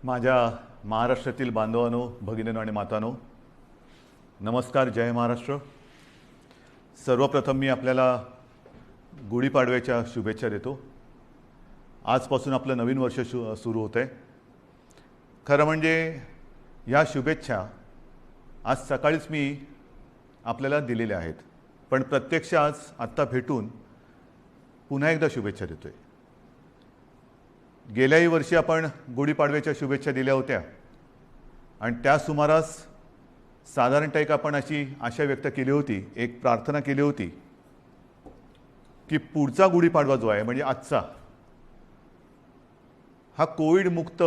माझ्या महाराष्ट्रातील बांधवांनो, भगिनींनो आणि मातांनो, नमस्कार. जय महाराष्ट्र. सर्वप्रथम मी आपल्याला गुढीपाडव्याच्या शुभेच्छा देतो. आजपासून आपलं नवीन वर्ष सुरू होतं आहे. खरं म्हणजे या शुभेच्छा आज सकाळीच मी आपल्याला दिलेल्या आहेत, पण प्रत्यक्ष आज आत्ता भेटून पुन्हा एकदा शुभेच्छा देतोय. गेल्याही वर्षी आपण गुढीपाडव्याच्या शुभेच्छा दिल्या होत्या आणि त्या सुमारास साधारणतः एक आपण अशी आशा व्यक्त केली होती, एक प्रार्थना केली होती की पुढचा गुढीपाडवा जो आहे म्हणजे आजचा, हा कोविड मुक्त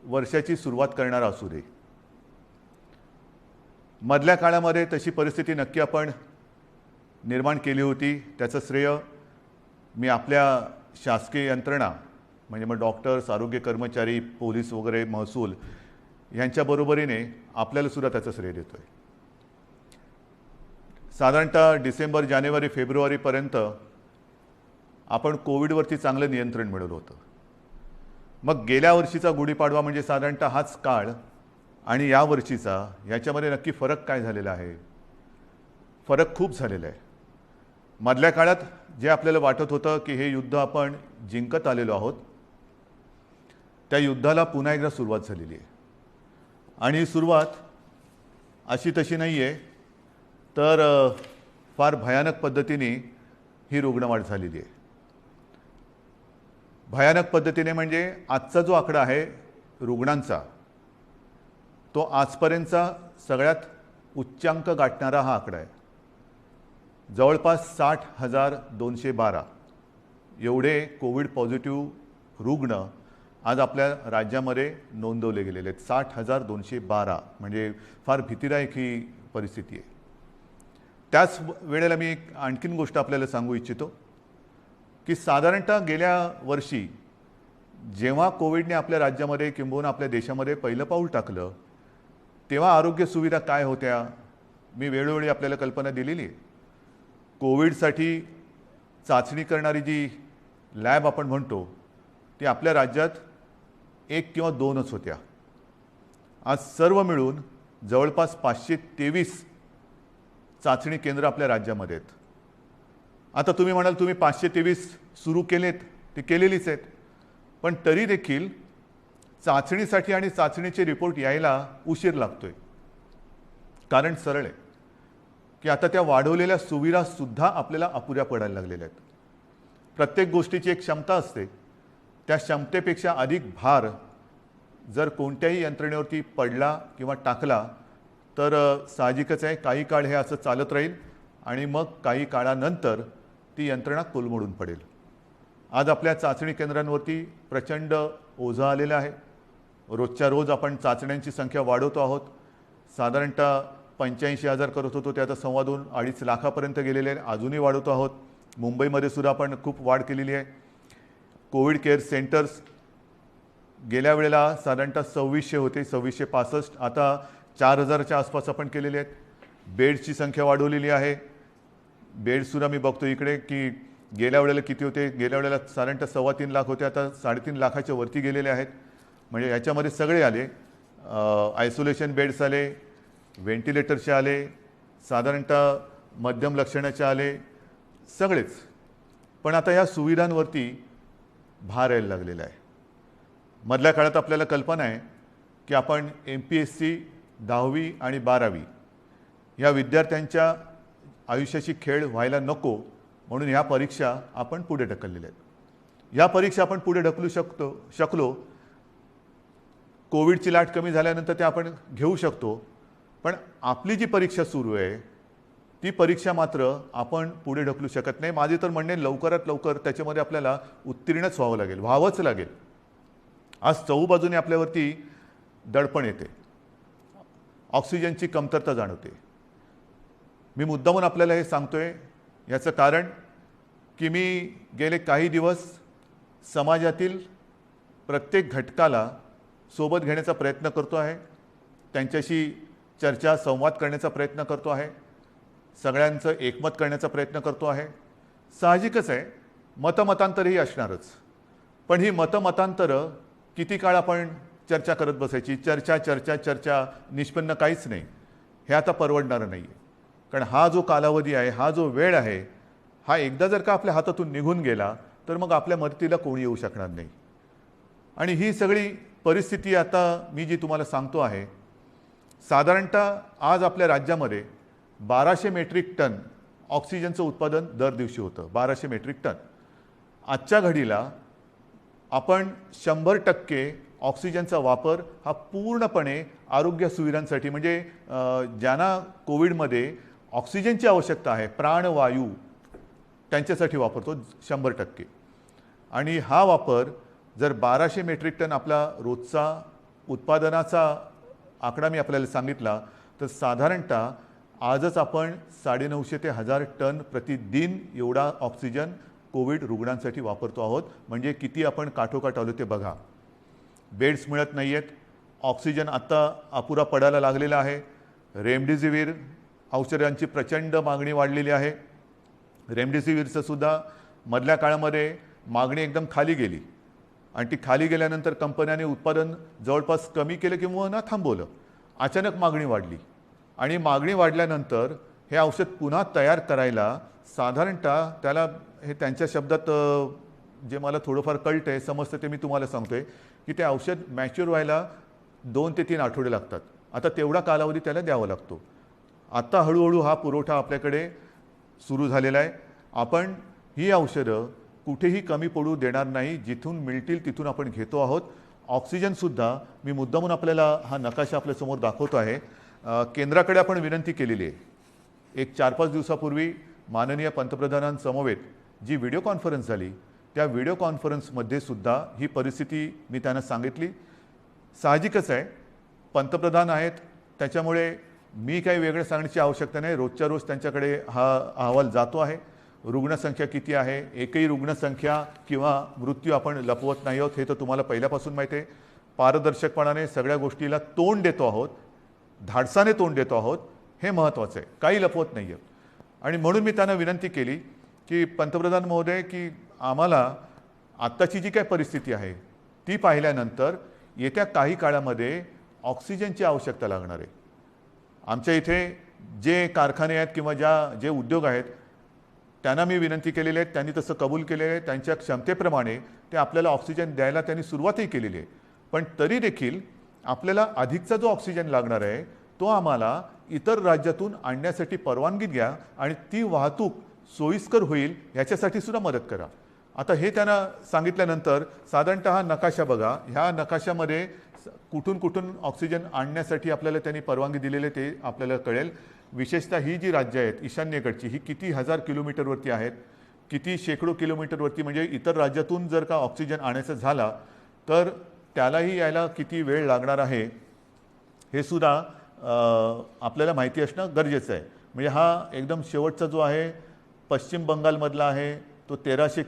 वर्षाची सुरुवात करणारा असू दे. मधल्या काळामध्ये तशी परिस्थिती नक्की आपण निर्माण केली होती. त्याचं श्रेय मी आपल्या शासकीय यंत्रणा म्हणजे मग डॉक्टर्स, आरोग्य कर्मचारी, पोलीस वगैरे, महसूल यांच्या बरोबरीने आपल्याला सुद्धा त्याचं श्रेय देतोय. साधारणतः डिसेंबर, जानेवारी, फेब्रुवारीपर्यंत आपण कोविडवरती चांगलं नियंत्रण मिळवलं होतं. मग गेल्या वर्षीचा गुढीपाडवा म्हणजे साधारणतः हाच काळ आणि या वर्षीचा याच्यामध्ये नक्की फरक काय झालेला आहे? फरक खूप झालेला आहे. मधल्या काळात जे आपल्याला वाटत होतं की हे युद्ध आपण जिंकत आलेलो आहोत, त्या युद्धाला पुन्हा एकदा सुरुवात झालेली आहे. आणि ही सुरुवात अशी तशी नाही आहे, तर फार भयानक पद्धतीने ही रुग्णवाढ झालेली आहे. भयानक पद्धतीने म्हणजे आजचा जो आकडा आहे रुग्णांचा, तो आजपर्यंतचा सगळ्यात उच्चांक गाठणारा हा आकडा आहे. जवळपास 60,212 एवढे कोविड पॉझिटिव्ह रुग्ण आज आपल्या राज्यामध्ये नोंदवले गेलेले आहेत. 60,212 म्हणजे फार भीतीदायक ही परिस्थिती आहे. त्याच वेळेला मी एक आणखीन गोष्ट आपल्याला सांगू इच्छितो की साधारणतः गेल्या वर्षी जेव्हा कोविडने आपल्या राज्यामध्ये किंबहुना आपल्या देशामध्ये पहिलं पाऊल टाकलं, तेव्हा आरोग्य सुविधा काय होत्या मी वेळोवेळी आपल्याला कल्पना दिलेली आहे. कोविडसाठी चाचणी करणारी जी लॅब आपण म्हणतो ती आपल्या राज्यात 1 किंवा 2च होत्या. आज सर्व मिळून जवळपास 523 चाचणी केंद्र आपल्या राज्यामध्ये आहेत. आता तुम्ही म्हणाल तुम्ही 523 सुरू केलेत, ती केलेलीच आहेत, पण तरी देखील चाचणीसाठी आणि चाचणीचे रिपोर्ट यायला उशीर लागतोय. कारण सरळ आहे की आता त्या वाढवलेल्या सुविधासुद्धा आपल्याला अपुऱ्या पडायला लागलेल्या आहेत. प्रत्येक गोष्टीची एक क्षमता असते, त्या क्षमतेपेक्षा अधिक भार जर कोणत्याही यंत्रणेवरती पडला किंवा टाकला तर साहजिकच आहे काही काळ हे असं चालत राहील आणि मग काही काळानंतर ती यंत्रणा कोलमडून पडेल. आज आपल्या चाचणी केंद्रांवरती प्रचंड ओझं आलेलं आहे. रोजच्या रोज आपण चाचण्यांची संख्या वाढवतो आहोत. साधारणतः 85,000 करत होतो, ते आता 2.25-2.5 लाखापर्यंत गेलेले आहे. अजूनही वाढवतो आहोत. मुंबईमध्ये सुद्धा आपण खूप वाढ केलेली आहे. कोविड केअर सेंटर्स गेल्या वेळेला साधारणतः 2600 होते, 2665, आता 4000च्या आसपास आपण केलेले आहेत. बेड्सची संख्या वाढवलेली आहे. बेड्ससुद्धा मी बघतो इकडे की गेल्या वेळेला किती होते, गेल्या वेळेला साधारणतः 3.25 लाख होते, आता 3.5 लाखाच्या वरती गेलेले आहेत. म्हणजे याच्यामध्ये सगळे आले, आयसोलेशन बेड्स आले, व्हेंटिलेटरचे आले, साधारणतः मध्यम लक्षणाचे आले, सगळेच. पण आता या सुविधांवरती भार यायला लागलेला आहे. मधल्या काळात आपल्याला कल्पना आहे की आपण MPSC 10वी आणि 12वी या विद्यार्थ्यांच्या आयुष्याची खेळ व्हायला नको म्हणून ह्या परीक्षा आपण पुढे ढकललेल्या आहेत. या परीक्षा आपण पुढे ढकलू शकलो. कोविडची लाट कमी झाल्यानंतर ते आपण घेऊ शकतो, पण आपली जी परीक्षा सुरू आहे ती परीक्षा मात्र आपण पुढे ढकलू शकत नाही. माझे तर म्हणणे लवकरात लवकर त्याच्यामध्ये आपल्याला उत्तीर्णच व्हावंच लागेल. आज चहूबाजूने आपल्यावरती दडपण येते, ऑक्सिजनची कमतरता जाणवते. मी मुद्दामून आपल्याला हे सांगतोय याचं कारण की मी गेले काही दिवस समाजातील प्रत्येक घटकाला सोबत घेण्याचा प्रयत्न करतो आहे, त्यांच्याशी चर्चा संवाद करण्याचा प्रयत्न करतो आहे, सगळ्यांचं एकमत करण्याचा प्रयत्न करतो आहे. साहजिकच आहे मतमतांतरही असणारच, पण ही मतमतांतरं किती काळ आपण चर्चा करत बसायची, चर्चा चर्चा चर्चा, निष्पन्न काहीच नाही. हे आता परवडणारं नाही आहे. कारण हा जो कालावधी आहे, हा जो वेळ आहे, हा एकदा जर का आपल्या हातातून निघून गेला तर मग आपल्या मदतीला कोणी येऊ शकणार नाही. आणि ही सगळी परिस्थिती आता मी जी तुम्हाला सांगतो आहे, साधारणतः आज आपल्या राज्यामध्ये 1200 मेट्रिक टन ऑक्सिजनचं उत्पादन दर दिवशी होतं. 1200 मेट्रिक टन. आजच्या घडीला आपण 100% ऑक्सिजनचा वापर हा पूर्णपणे आरोग्य सुविधांसाठी, म्हणजे ज्यांना कोविडमध्ये ऑक्सिजनची आवश्यकता आहे, प्राणवायू, त्यांच्यासाठी वापरतो 100%. आणि हा वापर जर 1200 मेट्रिक टन आपला रोजचा उत्पादनाचा आकडा मी आपल्याला सांगितला, तर साधारणतः आजच आपण 950 ते 1000 टन प्रतिदिन एवढा ऑक्सिजन कोविड रुग्णांसाठी वापरतो आहोत. म्हणजे किती आपण काठोकाठ आलो ते बघा. बेड्स मिळत नाही आहेत, ऑक्सिजन आत्ता अपुरा पडायला लागलेला आहे. रेमडेसिवीर औषधांची प्रचंड मागणी वाढलेली आहे. रेमडेसिवीरचं सुद्धा मधल्या काळामध्ये मागणी एकदम खाली गेली आणि ती खाली गेल्यानंतर कंपन्यांनी उत्पादन जवळपास कमी केलं किंवा ना थांबवलं. अचानक मागणी वाढली आणि मागणी वाढल्यानंतर हे औषध पुन्हा तयार करायला साधारणतः त्याला, हे त्यांच्या शब्दात जे मला थोडंफार कळतं आहे, समजतं ते मी तुम्हाला सांगतो आहे, की ते औषध मॅच्युअर व्हायला 2 ते 3 आठवडे लागतात. आता तेवढा कालावधी त्याला द्यावा लागतो. आत्ता हळूहळू हा पुरवठा आपल्याकडे सुरू झालेला आहे. आपण ही औषधं कुठेही कमी पडू देणार नाही. जिथून मिळतील तिथून आपण घेतो आहोत. ऑक्सिजनसुद्धा मी मुद्दामून आपल्याला हा नकाशा आपल्यासमोर दाखवतो आहे. केंद्राकडे आपण विनंती केलेली आहे. एक 4-5 दिवसापूर्वी माननीय पंतप्रधानांसमवेत जी व्हिडिओ कॉन्फरन्स झाली, त्या व्हिडिओ कॉन्फरन्समध्ये सुद्धा ही परिस्थिती मी त्यांना सांगितली. साहजिकच आहे, पंतप्रधान आहेत, त्याच्यामुळे मी काही वेगळं सांगण्याची आवश्यकता नाही. रोजच्या रोज त्यांच्याकडे हा अहवाल जातो आहे. रुग्णसंख्या किती आहे, एकही रुग्णसंख्या किंवा मृत्यू आपण लपवत नाही आहोत, हे तर तुम्हाला पहिल्यापासून माहिती आहे. पारदर्शकपणाने सगळ्या गोष्टीला तोंड देतो आहोत, धाडसाने तोंड देतो आहोत, हे महत्त्वाचं आहे. काही लपवत नाही आहे. आणि म्हणून मी त्यांना विनंती केली की पंतप्रधान महोदय, की आम्हाला आत्ताची जी काय परिस्थिती आहे ती पाहिल्यानंतर येत्या काही काळामध्ये ऑक्सिजनची आवश्यकता लागणार आहे. आमच्या इथे जे कारखाने आहेत किंवा जे उद्योग आहेत त्यांना मी विनंती केलेली आहे, त्यांनी तसं कबूल केलेलं आहे. त्यांच्या क्षमतेप्रमाणे ते आपल्याला ऑक्सिजन द्यायला त्यांनी सुरुवातही केलेली आहे. पण तरी देखील आपल्याला अधिकचा जो ऑक्सिजन लागणार आहे तो आम्हाला इतर राज्यातून आणण्यासाठी परवानगी द्या आणि ती वाहतूक सोयीस्कर होईल याच्यासाठी सुद्धा मदत करा. आता हे त्यांना सांगितल्यानंतर साधारणतः हा नकाशा बघा. ह्या नकाशामध्ये कुठून कुठून ऑक्सिजन आणण्यासाठी आपल्याला त्यांनी परवानगी दिलेले ते आपल्याला कळेल. विशेषतः ही जी राज्य आहेत ईशान्येकडची, ही किती हजार किलोमीटरवरती आहेत, किती शेकडो किलोमीटरवरती. म्हणजे इतर राज्यातून जर का ऑक्सिजन आणायचं झाला तर त्यालाही यायला किती वेळ लागणार आहे हे सुद्धा आपल्याला माहिती असणं गरजेचं आहे. म्हणजे हा एकदम शेवटचा जो आहे पश्चिम बंगालमधला आहे, तो 1300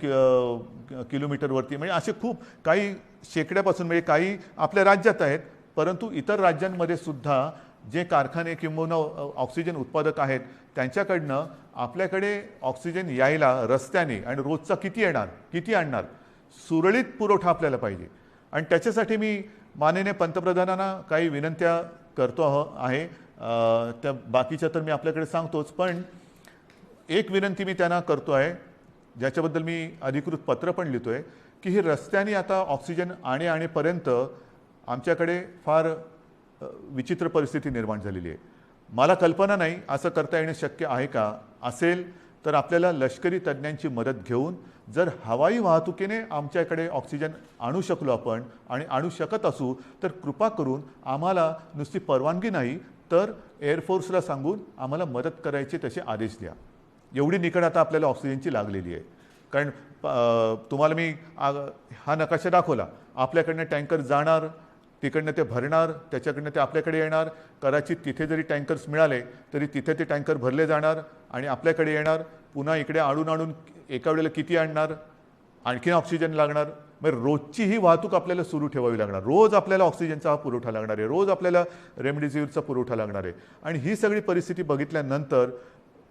किलोमीटरवरती. म्हणजे असे खूप काही शेकड्यापासून, म्हणजे काही आपल्या राज्यात आहेत, परंतु इतर राज्यांमध्ये सुद्धा जे कारखाने किंवा ऑक्सिजन उत्पादक आहेत त्यांच्याकडनं आपल्याकडे ऑक्सिजन यायला रस्त्याने आणि रोजचा किती येणार, किती आणणार, सुरळीत पुरवठा आपल्याला पाहिजे. आणि त्याच्यासाठी मी माननीय पंतप्रधानांना काही विनंत्या करतो आहे. त्या बाकीच्या तर मी आपल्याकडे सांगतोच, पण एक विनंती मी त्यांना करतो आहे, ज्याच्याबद्दल मी अधिकृत पत्र पण लिहितो आहे, की ही रस्त्याने आता ऑक्सिजन आणेपर्यंत आमच्याकडे फार विचित्र परिस्थिती निर्माण झालेली आहे. मला कल्पना नाही असं करता येणं शक्य आहे का. असेल तर आपल्याला लष्करी तज्ज्ञांची मदत घेऊन जर हवाई वाहतुकीने आमच्याकडे ऑक्सिजन आणू शकलो आपण आणि आणू शकत असू तर कृपा करून आम्हाला नुसती परवानगी नाही तर एअरफोर्सला सांगून आम्हाला मदत करायचे तसे आदेश द्या. एवढी निकड आता आपल्याला ऑक्सिजनची लागलेली आहे. कारण तुम्हाला मी हा नकाशा दाखवला. आपल्याकडनं टँकर जाणार, तिकडनं ते भरणार, त्याच्याकडनं ते आपल्याकडे येणार. कदाचित तिथे जरी टँकर्स मिळाले तरी तिथे ते टँकर भरले जाणार आणि आपल्याकडे येणार. पुन्हा इकडे आणून एका वेळेला किती आणणार, आणखीन ऑक्सिजन लागणार. मग रोजची ही वाहतूक आपल्याला सुरू ठेवावी लागणार. रोज आपल्याला ऑक्सिजनचा हा पुरवठा लागणार आहे, रोज आपल्याला रेमडेसिवीरचा पुरवठा लागणार आहे. आणि ही सगळी परिस्थिती बघितल्यानंतर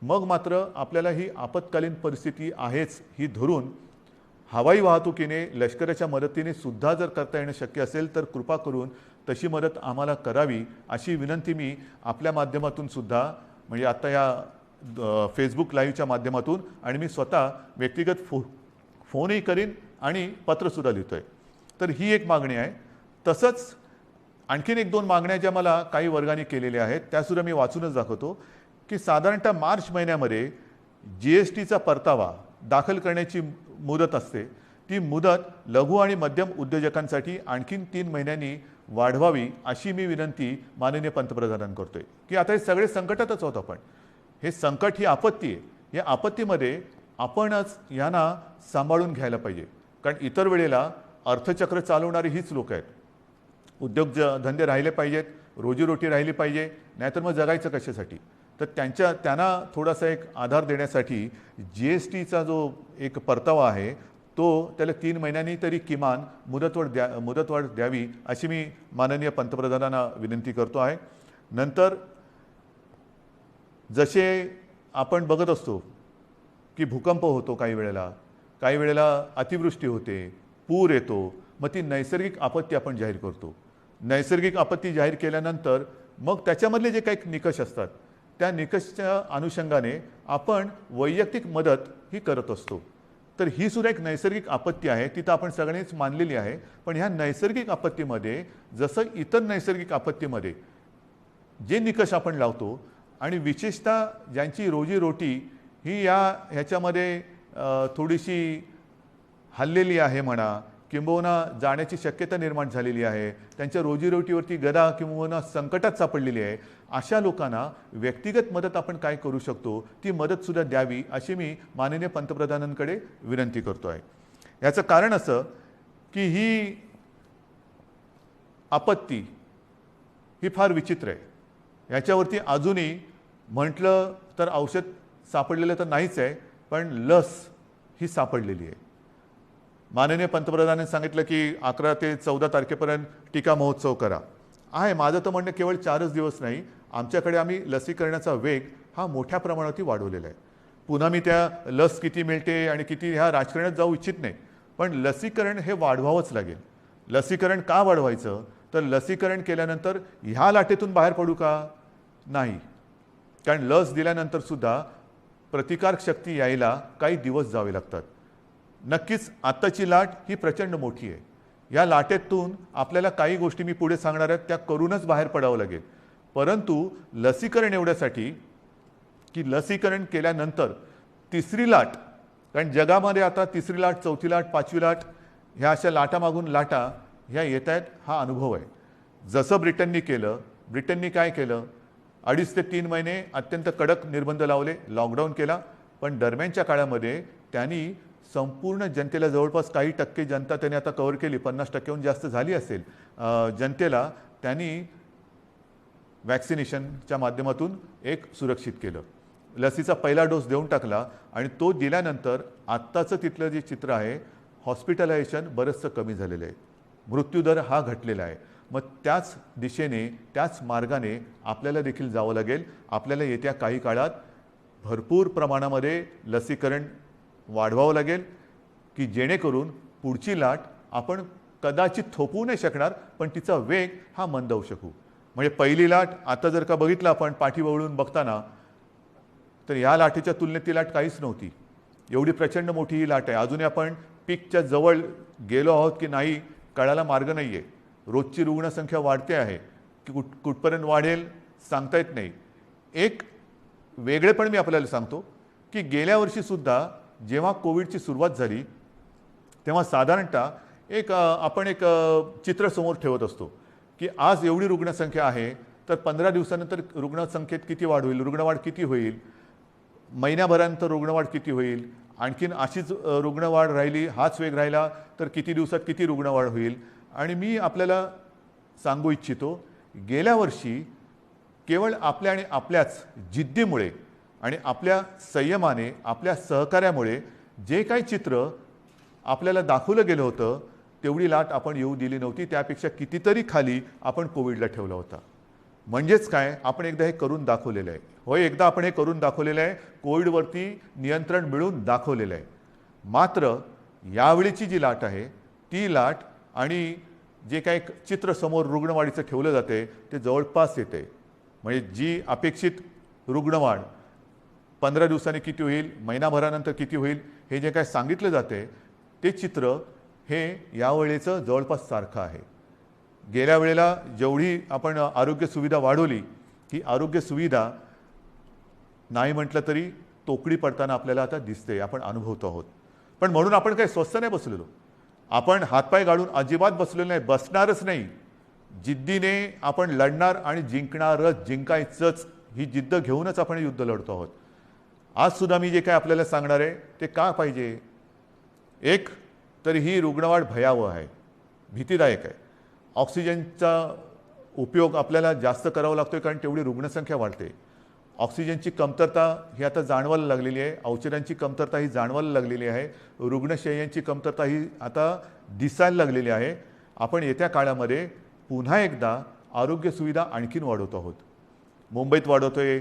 मग मात्र आपल्याला ही आपत्कालीन परिस्थिती आहेच ही धरून हवाई वाहतुकीने लष्कराच्या मदतीने सुद्धा जर करता येणं शक्य असेल तर कृपा करून तशी मदत आम्हाला करावी अशी विनंती मी आपल्या माध्यमातून सुद्धा म्हणजे आता या फेसबुक लाईव्हच्या माध्यमातून आणि मी स्वतः व्यक्तिगत फोनही करीन आणि पत्रसुद्धा लिहितो आहे. तर ही एक मागणी आहे. तसंच आणखीन एक दोन मागण्या ज्या मला काही वर्गाने केलेल्या आहेत त्यासुद्धा मी वाचूनच दाखवतो की साधारणतः मार्च महिन्यामध्ये GSTचा परतावा दाखल करण्याची मुदत असते. ती मुदत लघु आणि मध्यम उद्योजकांसाठी आणखीन 3 महिन्यांनी वाढवावी अशी मी विनंती माननीय पंतप्रधानांना करतोय की आता हे सगळे संकटातच आहोत आपण. हे संकट ही आपत्ती आहे. या आपत्तीमध्ये आपणच यांना सांभाळून घ्यायला पाहिजे. कारण इतर वेळेला अर्थचक्र चालवणारी हीच लोक आहेत. धंदे राहिले पाहिजेत, रोजीरोटी राहिली पाहिजे, नाहीतर मग जगायचं कशासाठी. तर त्यांना थोडासा एक आधार देण्यासाठी GSTचा जो एक परतावा आहे तो त्याला 3 महिन्यांनी तरी किमान मुदतवाढ द्यावी अशी मी माननीय पंतप्रधानांना विनंती करतो आहे. नंतर जसे आपण बघत असतो की भूकंप होतो, काही वेळेला अतिवृष्टी होते, पूर येतो, मग ती नैसर्गिक आपत्ती आपण जाहीर करतो. नैसर्गिक आपत्ती जाहीर केल्यानंतर मग त्याच्यामधले जे काही निकष असतात त्या निकषच्या अनुषंगाने आपण वैयक्तिक मदत ही करत असतो. तर ही सुद्धा एक नैसर्गिक आपत्ती आहे, तिथं आपण सगळ्यांनीच मानलेली आहे. पण ह्या नैसर्गिक आपत्तीमध्ये जसं इतर नैसर्गिक आपत्तीमध्ये जे निकष आपण लावतो आणि विशेषतः ज्यांची रोजीरोटी ही ह्याच्यामध्ये थोडीशी हल्लेली आहे म्हणा किंबहुना जाण्याची शक्यता निर्माण झालेली आहे, त्यांच्या रोजीरोटीवरती गदा किंवा संकटात सापडलेली आहे, अशा लोकांना व्यक्तिगत मदत आपण काय करू शकतो ती मदतसुद्धा द्यावी अशी मी माननीय पंतप्रधानांकडे विनंती करतो आहे. याचं कारण असं की ही आपत्ती ही फार विचित्र आहे. याच्यावरती अजूनही म्हटलं तर औषध सापडलेलं तर नाहीच आहे, पण लस ही सापडलेली आहे. माननीय पंतप्रधानांनी सांगितलं की 11 ते 14 तारखेपर्यंत टीका महोत्सव करा आहे. माझं तर म्हणणं केवळ 4च दिवस नाही, आमच्याकडे आम्ही लसीकरणाचा वेग हा मोठ्या प्रमाणात वाढवलेला आहे. पुन्हा मी त्या लस किती मिळते आणि किती ह्या राजकारणात जाऊ इच्छित नाही, पण लसीकरण हे वाढवावंच लागेल. लसीकरण का वाढवायचं तर लसीकरण केल्यानंतर ह्या लाटेतून बाहेर पडू का नाही. कारण लस दिल्यानंतर सुद्धा प्रतिकारक शक्ती यायला काही दिवस जावे लागतात. नक्कीच आत्ताची लाट ही प्रचंड मोठी आहे. या लाटेतून आपल्याला काही गोष्टी मी पुढे सांगणार आहेत त्या करूनच बाहेर पडावं लागेल. परंतु लसीकरण एवढ्यासाठी की लसीकरण केल्यानंतर तिसरी लाट, कारण जगामध्ये आता तिसरी लाट, चौथी लाट, पाचवी लाट ह्या अशा लाटामागून लाटा ह्या येत आहेत, हा अनुभव आहे. जसं ब्रिटननी काय केलं 2.5 ते 3 महिने अत्यंत कडक निर्बंध लावले, लॉकडाऊन केला. पण दरम्यानच्या काळामध्ये त्यांनी संपूर्ण जनतेला जवळपास काही टक्के जनता त्यांनी आता कव्हर केली, 50%हून जास्त झाली असेल जनतेला त्यांनी वॅक्सिनेशनच्या माध्यमातून एक सुरक्षित केलं. लसीचा पहिला डोस देऊन टाकला आणि तो दिल्यानंतर आत्ताचं तिथलं जे चित्र आहे हॉस्पिटलायझेशन बरंचसं कमी झालेलं आहे, मृत्यूदर हा घटलेला आहे. मग त्याच दिशेने त्याच मार्गाने आपल्याला देखील जावं लागेल. आपल्याला येत्या काही काळात भरपूर प्रमाणामध्ये लसीकरण वाढवावं लागेल की जेणेकरून पुढची लाट आपण कदाचित थोपवू नाही शकणार, पण तिचा वेग हा मंदावू शकू. म्हणजे पहिली लाट आता जर का बघितलं आपण पाठीवळून बघताना तर ह्या लाटेच्या तुलनेत ती लाट काहीच नव्हती. एवढी प्रचंड मोठी ही लाट आहे. अजूनही आपण पीकच्या जवळ गेलो आहोत की नाही कळायला मार्ग नाही आहे. रोजची रुग्णसंख्या वाढते आहे की कुठपर्यंत वाढेल सांगता येत नाही. एक वेगळेपण मी आपल्याला सांगतो की गेल्या वर्षीसुद्धा जेव्हा कोविडची सुरुवात झाली तेव्हा साधारणतः आपण एक चित्र समोर ठेवत असतो की आज एवढी रुग्णसंख्या आहे तर 15 दिवसानंतर रुग्णसंख्येत किती वाढ होईल, रुग्णवाढ किती होईल, महिन्याभरानंतर रुग्णवाढ किती होईल, आणखीन अशीच रुग्णवाढ राहिली, हाच वेग राहिला तर किती दिवसात किती रुग्णवाढ होईल. आणि मी आपल्याला सांगू इच्छितो गेल्या वर्षी केवळ आपल्या आणि आपल्याच जिद्दीमुळे आणि आपल्या संयमाने, आपल्या सहकार्यामुळे जे काही चित्र आपल्याला दाखवलं गेलं होतं तेवढी लाट आपण येऊ दिली नव्हती. त्यापेक्षा कितीतरी खाली आपण कोविडला ठेवला होता. म्हणजेच काय, आपण एकदा हे करून दाखवलेलं आहे. होय, एकदा आपण हे करून दाखवलेलं आहे, कोविडवरती नियंत्रण मिळवून दाखवलेलं आहे. मात्र यावेळीची जी लाट आहे ती लाट आणि जे काही चित्र समोर रुग्णवाढीचं ठेवलं जाते ते जवळपास येते. म्हणजे जी अपेक्षित रुग्णवाढ 15 दिवसांनी किती होईल, महिनाभरानंतर किती होईल, हे जे काय सांगितलं जाते ते चित्र हे यावेळेचं जवळपास सारखं आहे. गेल्या वेळेला जेवढी आपण आरोग्य सुविधा वाढवली ही आरोग्य सुविधा नाही म्हटलं तरी तोकडी पडताना आपल्याला आता दिसते, आपण अनुभवतो आहोत. पण म्हणून आपण काही स्वस्थ नाही बसलेलो, आपण हातपाय गाळून अजिबात बसलेलो नाही, बसणारच नाही. जिद्दीने आपण लढणार आणि जिंकणारच, जिंकायचंच ही जिद्द घेऊनच आपण युद्ध लढतो आहोत. आज सुद्धा मी जे काय आपल्याला सांगणार आहे ते का पाहिजे. एक तर ही रुग्णवाढ भयावह आहे, भीतीदायक आहे. ऑक्सिजनचा उपयोग आपल्याला जास्त करावा लागतोय कारण तेवढी रुग्णसंख्या वाढते. ऑक्सिजनची कमतरता ही आता जाणवायला लागलेली आहे, औषधांची कमतरता ही जाणवायला लागलेली आहे, रुग्णशय्यांची कमतरता ही आता दिसायला लागलेली आहे. आपण येत्या काळामध्ये पुन्हा एकदा आरोग्य सुविधा आणखीन वाढवतो आहोत. मुंबईत वाढवतोय,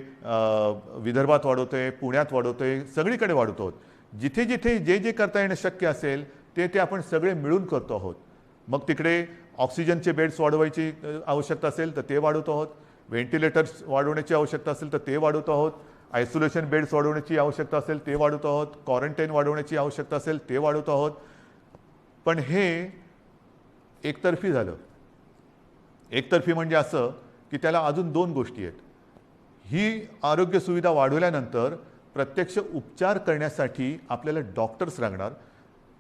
विदर्भात वाढवतोय, पुण्यात वाढवतोय, सगळीकडे वाढवतो आहोत. जिथे जिथे जे जे करता येणं शक्य असेल ते ते आपण सगळे मिळून करतो आहोत. मग तिकडे ऑक्सिजनचे बेड्स वाढवायची आवश्यकता असेल तर ते वाढवतो आहोत, व्हेंटिलेटर्स वाढवण्याची आवश्यकता असेल तर ते वाढवतो आहोत, आयसोलेशन बेड्स वाढवण्याची आवश्यकता असेल ते वाढवतो आहोत, क्वारंटाईन वाढवण्याची आवश्यकता असेल ते वाढवतो आहोत. पण हे एकतर्फी झालं. एकतर्फी म्हणजे असं की त्याला अजून दोन गोष्टी आहेत. ही आरोग्य सुविधा वाढवल्यानंतर प्रत्यक्ष उपचार करण्यासाठी आपल्याला डॉक्टर्स लागणार.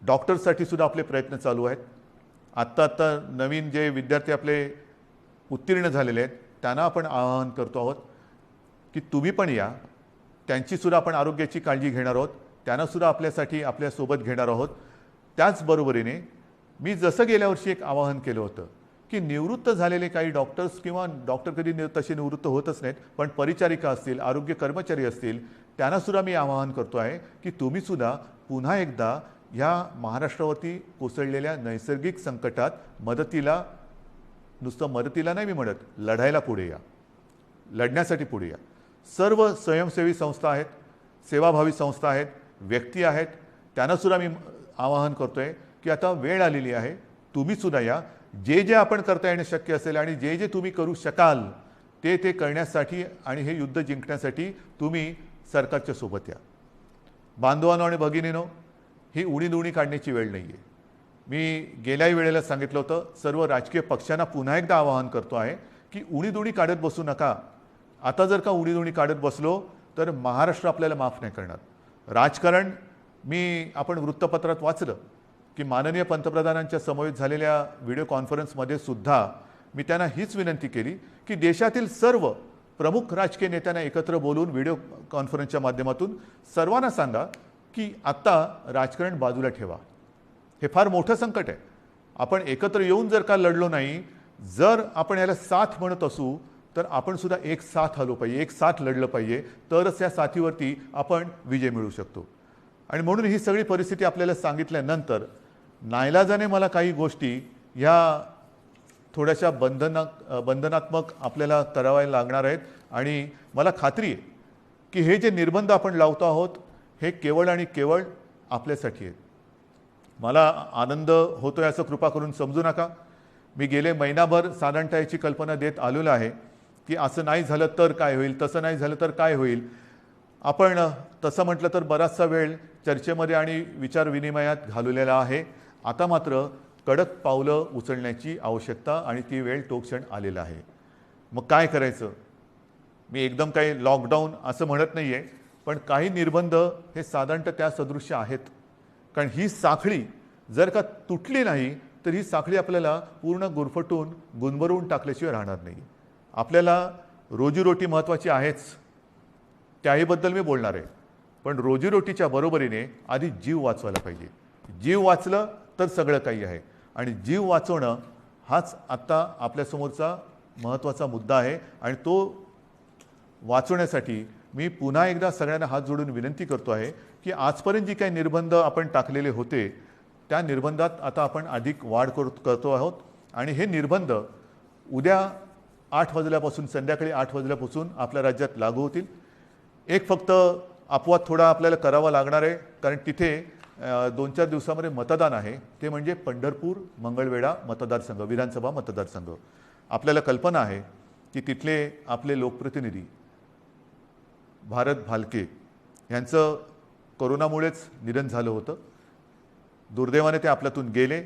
डॉक्टर्ससाठी सुद्धा आपले प्रयत्न चालू आहेत. आत्ता नवीन जे विद्यार्थी आपले उत्तीर्ण झालेले आहेत त्यांना आपण आवाहन करतो आहोत की तुम्ही पण या, त्यांचीसुद्धा आपण आरोग्याची काळजी घेणार आहोत, त्यांनासुद्धा आपल्यासाठी आपल्यासोबत घेणार आहोत. त्याचबरोबरीने मी जसं गेल्या वर्षी एक आवाहन केलं होतं की निवृत्त झालेले काही डॉक्टर्स किंवा डॉक्टर कधी तसे निवृत्त होतच नाहीत, पण परिचारिका असतील, आरोग्य कर्मचारी असतील, त्यांनासुद्धा मी आवाहन करतो आहे की तुम्हीसुद्धा पुन्हा एकदा ह्या महाराष्ट्रावरती कोसळलेल्या नैसर्गिक संकटात मदतीला, नुसतं मदतीला नाही मी म्हणत, लढायला पुढे या, लढण्यासाठी पुढे या. सर्व स्वयंसेवी संस्था आहेत, सेवाभावी संस्था आहेत, व्यक्ती आहेत, त्यांनासुद्धा मी आवाहन करतो आहे की आता वेळ आलेली आहे, तुम्हीसुद्धा या. जे जे आपण करता येणं शक्य असेल आणि जे जे तुम्ही करू शकाल ते ते करण्यासाठी आणि हे युद्ध जिंकण्यासाठी तुम्ही सरकारच्या सोबत या. बांधवांनो आणि भगिनीनो, ही उणीधुणी काढण्याची वेळ नाही आहे. मी गेल्याही वेळेला सांगितलं होतं, सर्व राजकीय पक्षांना पुन्हा एकदा आवाहन करतो आहे की उणीधुणी काढत बसू नका. आता जर का उणीधुणी काढत बसलो तर महाराष्ट्र आपल्याला माफ नाही करणार. राजकारण आपण वृत्तपत्रात वाचलं की माननीय पंतप्रधानांच्या समवेत झालेल्या व्हिडिओ कॉन्फरन्समध्ये सुद्धा मी त्यांना हीच विनंती केली की देशातील सर्व प्रमुख राजकीय नेत्यांना एकत्र बोलून व्हिडिओ कॉन्फरन्सच्या माध्यमातून सर्वांना सांगा की आत्ता राजकारण बाजूला ठेवा. हे फार मोठं संकट आहे. आपण एकत्र येऊन जर का लढलो नाही, जर आपण याला साथ म्हणत असू तर आपण सुद्धा एक साथ आलो पाहिजे, एक साथ लढलं पाहिजे, तरच या साथीवरती आपण विजय मिळवू शकतो. आणि म्हणून ही सगळी परिस्थिती आपल्याला सांगितल्यानंतर नाईलाजाने मला काही गोष्टी ह्या थोड्याशा बंधनात्मक आपल्याला करावायला लागणार आहेत. आणि मला खात्री आहे की हे जे निर्बंध आपण लावतो आहोत हे केवळ आणि केवळ आपल्यासाठी आहेत. मला आनंद होतोय असं कृपा करून समजू नका. मी गेले महिनाभर साधारणतः याची कल्पना देत आलेलो आहे की असं नाही झालं तर काय होईल, तसं नाही झालं तर काय होईल. आपण तसं म्हटलं तर बराचसा वेळ चर्चेमध्ये आणि विचारविनिमयात घालवलेला आहे. आता मात्र कडक पावलं उचलण्याची आवश्यकता आणि ती वेळ तो क्षण आलेला आहे. मग काय करायचं. मी एकदम काही लॉकडाऊन असं म्हणत नाही आहे, पण काही निर्बंध हे साधारणतः त्या सदृश्य आहेत. कारण ही साखळी जर का तुटली नाही तर ही साखळी आपल्याला पूर्ण गुरफटून गुंबरून टाकल्याशिवाय राहणार नाही. आपल्याला रोजीरोटी महत्त्वाची आहेच, त्याहीबद्दल मी बोलणार आहे. पण रोजीरोटीच्या बरोबरीने आधी जीव वाचवायला पाहिजे. जीव वाचलं तर सगळं काही आहे. आणि जीव वाचवणं हाच आत्ता आपल्यासमोरचा महत्त्वाचा मुद्दा आहे. आणि तो वाचवण्यासाठी मी पुन्हा एकदा सगळ्यांना हात जोडून विनंती करतो आहे की आजपर्यंत जी काही निर्बंध आपण टाकलेले होते त्या निर्बंधात आता आपण अधिक वाढ करतो आहोत. आणि हे निर्बंध उद्या 8 वाजल्यापासून, संध्याकाळी 8 वाजल्यापासून आपल्या राज्यात लागू होतील. एक फक्त अपवाद थोडा आपल्याला करावा लागणार आहे, कारण तिथे 2-4 दिवसामध्ये मतदान आहे, ते म्हणजे पंढरपूर मंगळवेढा मतदारसंघ, विधानसभा मतदारसंघ. आपल्याला कल्पना आहे की तिथले आपले लोकप्रतिनिधी भारत भालके यांचं कोरोनामुळेच निधन झालं होतं. दुर्दैवाने ते आपल्यातून गेले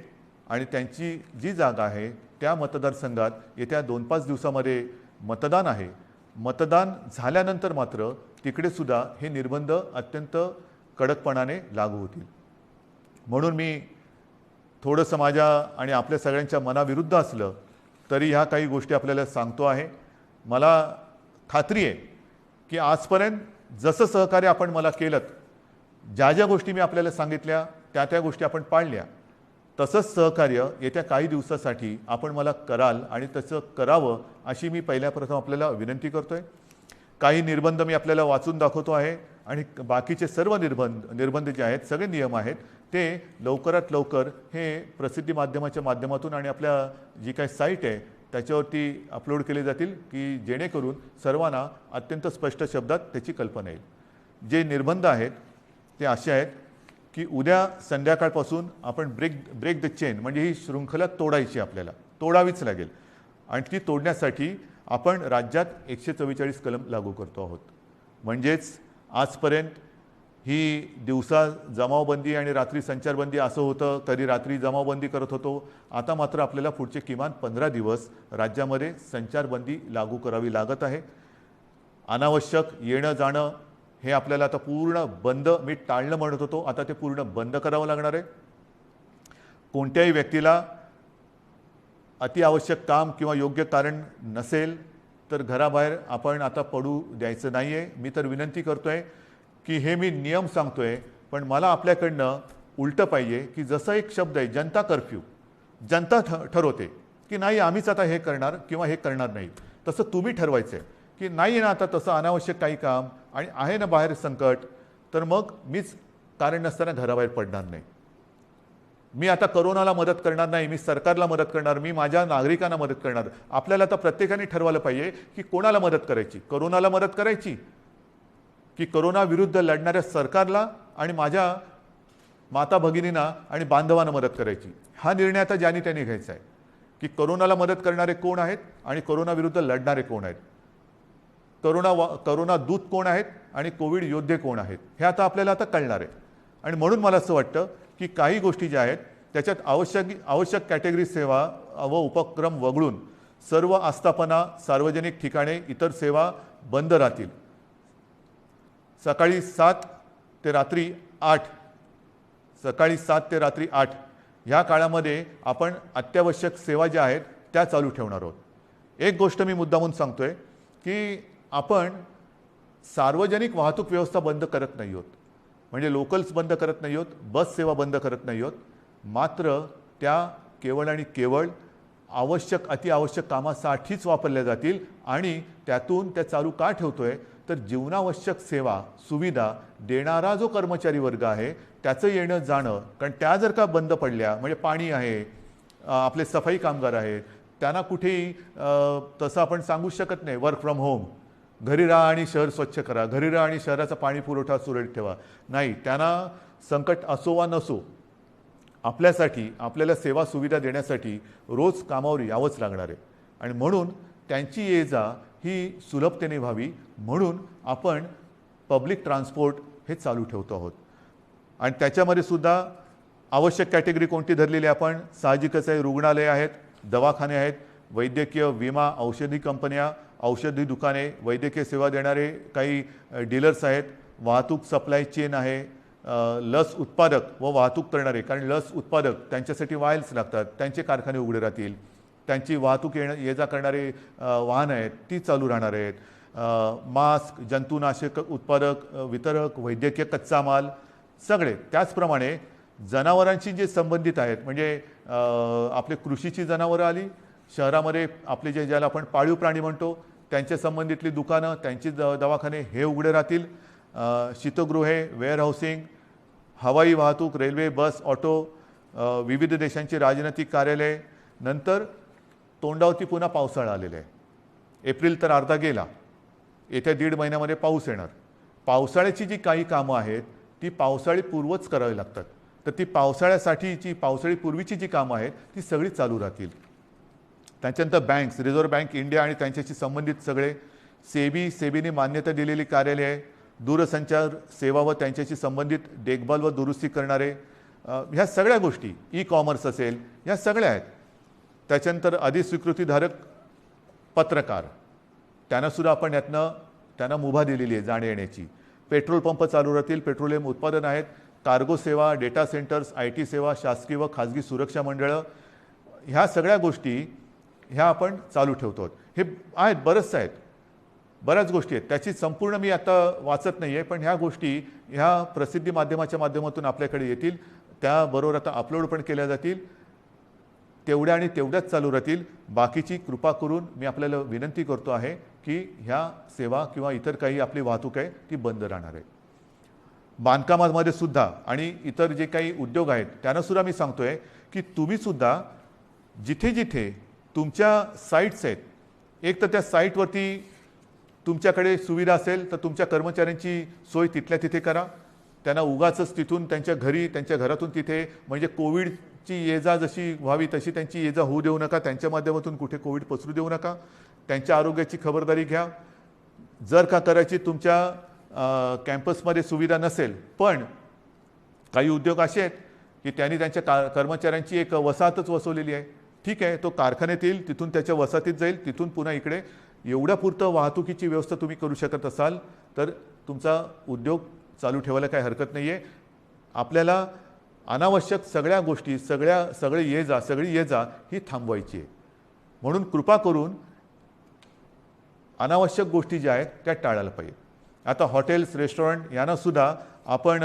आणि त्यांची जी जागा आहे त्या मतदारसंघात येत्या 2-5 दिवसामध्ये मतदान आहे. मतदान झाल्यानंतर मात्र तिकडे सुद्धा हे निर्बंध अत्यंत कडकपणाने लागू होतील. म्हणून मी थोडंसं माझ्या आणि आपल्या सगळ्यांच्या मनाविरुद्ध असलं तरी ह्या काही गोष्टी आपल्याला सांगतो आहे. मला खात्री आहे की आजपर्यंत जसं सहकार्य आपण मला केलं, ज्या ज्या गोष्टी मी आपल्याला सांगितल्या त्या गोष्टी आपण पाळल्या, तसंच सहकार्य येत्या काही दिवसासाठी आपण मला कराल आणि तसं करावं अशी मी पहिल्याप्रथम आपल्याला विनंती करतोय. काही निर्बंध मी आपल्याला वाचून दाखवतो आहे आणि बाकीचे सर्व निर्बंध जे आहेत, सगळे नियम आहेत, ते लवकरात लवकर हे प्रसिद्धी माध्यमाच्या माध्यमातून आणि आपल्या जी काही साईट आहे त्याच्यावरती अपलोड केले जातील की जेणेकरून सर्वांना अत्यंत स्पष्ट शब्दात त्याची कल्पना येईल. जे निर्बंध आहेत ते असे आहेत की उद्या संध्याकाळपासून आपण ब्रेक द चेन म्हणजे ही शृंखला तोडायची, आपल्याला तोडावीच लागेल आणि ती तोडण्यासाठी आपण राज्यात 144 कलम लागू करतो आहोत. म्हणजेच आजपर्यंत ही दिवसा जमावबंदी आणि रात्री संचारबंदी असं होतं, कधी रात्री जमावबंदी करत होतो. आता मात्र आपल्याला पुढचे किमान 15 दिवस राज्यामध्ये संचारबंदी लागू करावी लागत आहे. अनावश्यक येणं जाणं हे आपल्याला आता पूर्ण बंद, मी टाळणं म्हणत होतो, आता ते पूर्ण बंद करावं लागणार आहे. कोणत्याही व्यक्तीला अतिआवश्यक काम किंवा योग्य कारण नसेल तर घराबाहेर आपण आता पडू द्यायचं नाही आहे. मी तर विनंती करतोय की हे मी नियम सांगतोय, पण मला आपल्याकडनं उलटं पाहिजे की जसं एक शब्द आहे जनता कर्फ्यू, जनता ठरवते की नाही आम्हीच आता हे करणार किंवा हे करणार नाही, तसं तुम्ही ठरवायचं आहे की नाही ना आता तसं अनावश्यक काही काम आणि आहे ना बाहेर संकट, तर मग मीच कारण नसताना घराबाहेर पडणार नाही. मी आता कोरोनाला मदत करणार नाही, मी सरकारला मदत करणार, मी माझ्या नागरिकांना मदत करणार. आपल्याला आता प्रत्येकाने ठरवायला पाहिजे की कोणाला मदत करायची, कोरोनाला मदत करायची की कोरोना विरुद्ध लढणाऱ्या सरकारला आणि माझ्या माता भगिनींना आणि बांधवांना मदत करायची. हा निर्णय आता ज्यांनी त्यांनी घ्यायचा आहे की कोरोनाला मदत करणारे कोण आहेत आणि कोरोना विरुद्ध लढणारे कोण आहेत, कोरोना दूत कोण आहेत आणि कोविड योद्धे कोण आहेत, हे आता आपल्याला आता कळणार आहे. आणि म्हणून मला असं वाटतं की काही गोष्टी ज्या आहेत त्याच्यात आवश्यक कॅटेगरी सेवा व उपक्रम वगळून सर्व आस्थापना, सार्वजनिक ठिकाणे, इतर सेवा बंद राहतील. सकाळी 7 ते रात्री 8 ह्या काळामध्ये आपण अत्यावश्यक सेवा ज्या आहेत त्या चालू ठेवणार आहोत. एक गोष्ट मी मुद्दामून सांगतोय की आपण सार्वजनिक वाहतूक व्यवस्था बंद करत नाही आहोत, म्हणजे लोकल्स बंद करत नाही आहोत, बस सेवा बंद करत नाही आहोत. मात्र त्या केवळ आणि केवळ अतिआवश्यक कामासाठीच वापरल्या जातील आणि त्यातून त्या चालू का ठेवतोय तर जीवनावश्यक सेवा सुविधा देणारा जो कर्मचारी वर्ग आहे त्याचं येणं जाणं, कारण त्या जर का बंद पडल्या म्हणजे पाणी आहे, आपले सफाई कामगार आहेत, त्यांना कुठेही तसं आपण सांगू शकत नाही वर्क फ्रॉम होम, घरी राहा आणि शहर स्वच्छ करा, घरी राहा आणि शहराचा पाणी पुरवठा सुरळीत ठेवा. नाही, त्यांना संकट असो वा नसो आपल्यासाठी, आपल्याला सेवा सुविधा देण्यासाठी रोज कामावर यावंच लागणार आहे. आणि म्हणून त्यांची ये जा ही सुलभतेने व्हावी म्हणून आपण पब्लिक ट्रान्सपोर्ट हे चालू ठेवतो आहोत. आणि त्याच्यामध्ये सुद्धा आवश्यक कॅटेगरी कोणती धरलेली आपण साहजिकच आहे, रुग्णालय आहेत, दवाखाने आहेत, वैद्यकीय विमा, औषधी कंपन्या, औषधी दुकाने, वैद्यकीय सेवा देणारे काही डीलर्स आहेत, वाहतूक सप्लाय चेन आहे, लस उत्पादक व वाहतूक करणारे, कारण लस उत्पादक त्यांच्यासाठी वायल्स लागतात, त्यांचे कारखाने उघडे राहतील, त्यांची वाहतूक ये जा करणारे वाहनं आहेत ती चालू राहणार आहेत. मास्क, जंतुनाशक उत्पादक, वितरक, वैद्यकीय कच्चा माल सगळे. त्याचप्रमाणे जनावरांशी जे संबंधित आहेत म्हणजे आपले कृषीची जनावरं आली, शहरामध्ये आपले ज्याला आपण पाळीव प्राणी म्हणतो त्यांच्या संबंधितली दुकानं, त्यांची दवाखाने हे उघडे राहतील. शीतगृहे, वेअरहाऊसिंग, हवाई वाहतूक, रेल्वे, बस, ऑटो, विविध देशांची राजनैतिक कार्यालय. नंतर तोंडावरती पुन्हा पावसाळा आलेला आहे. एप्रिल तर अर्धा गेला, येत्या 1.5 महिन्यामध्ये पाऊस येणार. पावसाळ्याची जी काही कामं आहेत ती पावसाळी पूर्वच करावी लागतात. तर ती पावसाळ्यासाठीची पावसाळीपूर्वीची जी कामं आहेत ती सगळी चालू राहतील. त्याच्यानंतर बँक्स, रिझर्व्ह बँक इंडिया आणि त्यांच्याशी संबंधित सगळे सेबीने मान्यता दिलेली कार्यालय आहे, दूरसंचार सेवा व त्यांच्याशी संबंधित देखभाल व दुरुस्ती करणारे ह्या सगळ्या गोष्टी, ई कॉमर्स असेल, ह्या सगळ्या आहेत. त्याच्यानंतर अधिस्वीकृतीधारक पत्रकार, त्यांनासुद्धा आपण यातनं त्यांना मुभा दिलेली आहे जाण्या येण्याची. पेट्रोल पंप चालू राहतील, पेट्रोलियम उत्पादन आहेत, कार्गो सेवा, डेटा सेंटर्स, IT सेवा, शासकीय व खाजगी सुरक्षा मंडळं, ह्या सगळ्या गोष्टी ह्या आपण चालू ठेवतो. हे आहेत, बऱ्याच गोष्टी आहेत. त्याची संपूर्ण मी आता वाचत नाही आहे, पण ह्या गोष्टी ह्या प्रसिद्धी माध्यमाच्या माध्यमातून आपल्याकडे येतील, त्याबरोबर आता अपलोड पण केल्या जातील. तेवढ्या आणि तेवढ्याच चालू राहतील. बाकीची कृपा करून मी आपल्याला विनंती करतो आहे की ह्या सेवा किंवा इतर काही आपली वाहतूक आहे ती बंद राहणार आहे. बांधकामामध्ये सुद्धा आणि इतर जे काही उद्योग आहेत त्यांनासुद्धा मी सांगतोय की तुम्हीसुद्धा जिथे जिथे तुमच्या साईट्स आहेत, एक तर त्या साईटवरती तुमच्याकडे सुविधा असेल तर तुमच्या कर्मचाऱ्यांची सोय तिथल्या तिथे करा. त्यांना उगाचच तिथून त्यांच्या घरी, त्यांच्या घरातून तिथे, म्हणजे कोविडची ये जा जशी व्हावी तशी त्यांची ये जा होऊ देऊ नका. त्यांच्या माध्यमातून कुठे कोविड पसरू देऊ नका. त्यांच्या आरोग्याची खबरदारी घ्या. जर का करायची तुमच्या कॅम्पसमध्ये सुविधा नसेल, पण काही उद्योग असे आहेत की त्यांनी त्यांच्या कर्मचाऱ्यांची एक वसाहतच वसवलेली आहे, ठीक आहे, तो कारखान्यात येईल, तिथून त्याच्या वसाहतीत जाईल, तिथून पुन्हा इकडे. एवढ्यापुरतं वाहतुकीची व्यवस्था तुम्ही करू शकत असाल तर तुमचा उद्योग चालू ठेवायला काही हरकत नाही आहे. आपल्याला अनावश्यक सगळ्या गोष्टी, सगळी ये जा ही थांबवायची आहे. म्हणून कृपा करून अनावश्यक गोष्टी ज्या आहेत त्या टाळायला पाहिजे. आता हॉटेल्स, रेस्टॉरंट यांनासुद्धा आपण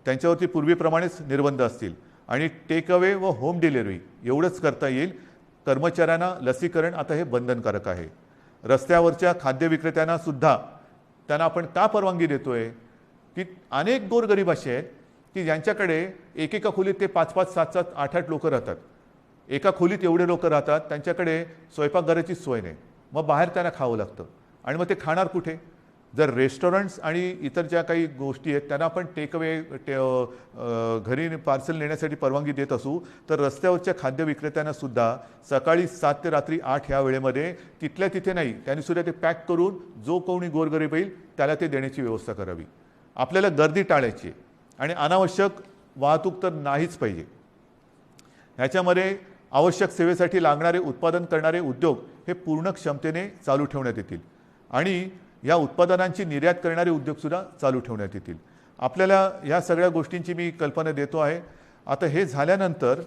त्यांच्यावरती पूर्वीप्रमाणेच निर्बंध असतील आणि टेक अवे व होम डिलिव्हरी एवढंच करता येईल. कर्मचाऱ्यांना लसीकरण आता हे बंधनकारक आहे. रस्त्यावरच्या खाद्य विक्रेत्यांना सुद्धा त्यांना आपण का परवानगी देतोय की अनेक गोरगरीब असे आहेत की ज्यांच्याकडे एकेका खोलीत ते 5-5, 7-7, 8-8 लोक राहतात. एका खोलीत एवढे लोक राहतात, त्यांच्याकडे स्वयंपाकघराची सोय नाही, मग बाहेर त्यांना खावं लागतं. आणि मग ते खाणार कुठे? जर रेस्टॉरंट्स आणि इतर ज्या काही गोष्टी आहेत त्यांना आपण टेकअवे घरी पार्सल नेण्यासाठी परवानगी देत असू, तर रस्त्यावरच्या खाद्य विक्रेत्यांना सुद्धा सकाळी 7 ते रात्री 8 ह्या वेळेमध्ये तिथल्या तिथे नाही, त्यांनी सुद्धा ते पॅक करून जो कोणी गोरगरीब येईल त्याला ते देण्याची व्यवस्था करावी. आपल्याला गर्दी टाळायची आणि अनावश्यक वाहतूक तर नाहीच पाहिजे. ह्याच्यामध्ये आवश्यक सेवेसाठी लागणारे उत्पादन करणारे उद्योग हे पूर्ण क्षमतेने चालू ठेवण्यात येतील आणि या उत्पादनांची निर्यात करणारे उद्योगसुद्धा चालू ठेवण्यात येतील. आपल्याला ह्या सगळ्या गोष्टींची मी कल्पना देतो आहे. आता हे झाल्यानंतर